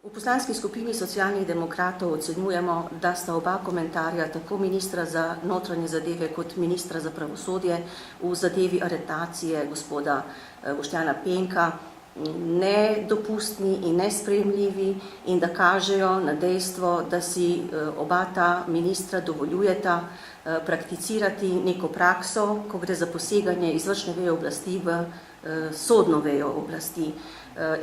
V poslanski skupini Socialnih demokratov ocenjujemo, da sta oba komentarja tako ministra za notranje zadeve kot ministra za pravosodje v zadevi aretacije gospoda Boštjana Penka nedopustni in nesprejemljivi in da kažejo na dejstvo, da si oba ta ministra dovoljujeta prakticirati neko prakso, ko gre za poseganje izvršne veje oblasti v sodno vejo oblasti.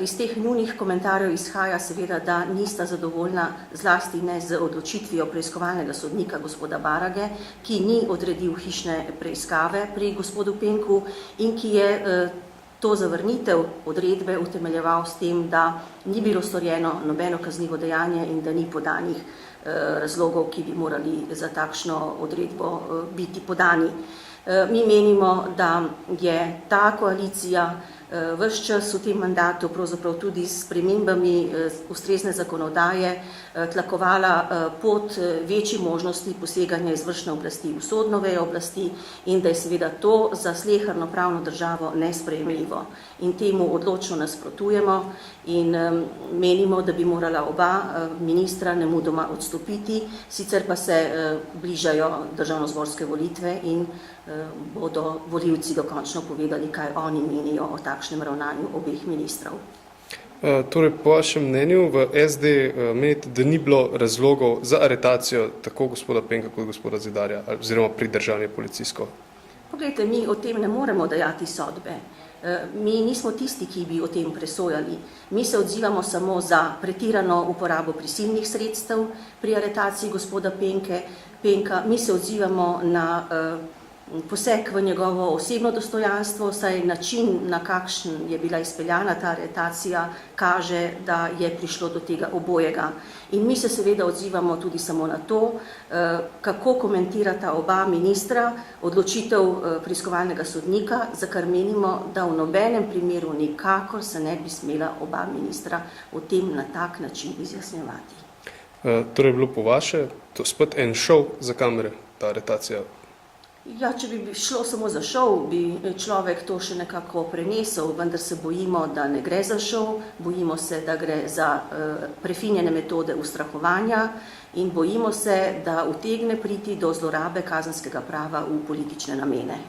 Iz teh njunih komentarjev izhaja seveda, da nista zadovoljna zlasti ne z odločitvijo preiskovalnega sodnika gospoda Barage, ki ni odredil hišne preiskave pri gospodu Penku in ki je to zavrnitev odredbe utemeljeval s tem, da ni bilo storjeno nobeno kaznivo dejanje in da ni podanih razlogov, ki bi morali za takšno odredbo biti podani. Mi menimo, da je ta koalicija ves čas v tem mandatu, pravzaprav tudi s spremembami ustrezne zakonodaje, tlakovala pod večji možnosti poseganja izvršne oblasti v sodno vejo oblasti in da je seveda to za sleherno pravno državo nesprejemljivo. In temu odločno nasprotujemo in menimo, da bi morala oba ministra nemudoma odstopiti, sicer pa se bližajo državnozborske volitve in bodo volivci dokončno povedali, kaj oni menijo o takšnem ravnanju obeh ministrov. Torej, po vašem mnenju v SD menite, da ni bilo razlogov za aretacijo tako gospoda Penka kot gospoda Zidarja oziroma pridržanje policijsko? Poglejte, mi o tem ne moremo dajati sodbe. Mi nismo tisti, ki bi o tem presojali. Mi se odzivamo samo za pretirano uporabo prisilnih sredstev pri aretaciji gospoda Penka. Mi se odzivamo na poseg v njegovo osebno dostojanstvo, saj način, na kakšen je bila izpeljana ta aretacija, kaže, da je prišlo do tega obojega. In mi se seveda odzivamo tudi samo na to, kako komentirata oba ministra odločitev preiskovalnega sodnika, za kar menimo, da v nobenem primeru nikakor se ne bi smela oba ministra o tem na tak način izjasnjevati. Torej je bilo po vaše to spet en šov za kamere, ta aretacija? Ja, če bi šlo samo za šov, bi človek to še nekako prenesel, vendar se bojimo, da ne gre za šov, bojimo se, da gre za prefinjene metode ustrahovanja in bojimo se, da utegne priti do zlorabe kazenskega prava v politične namene.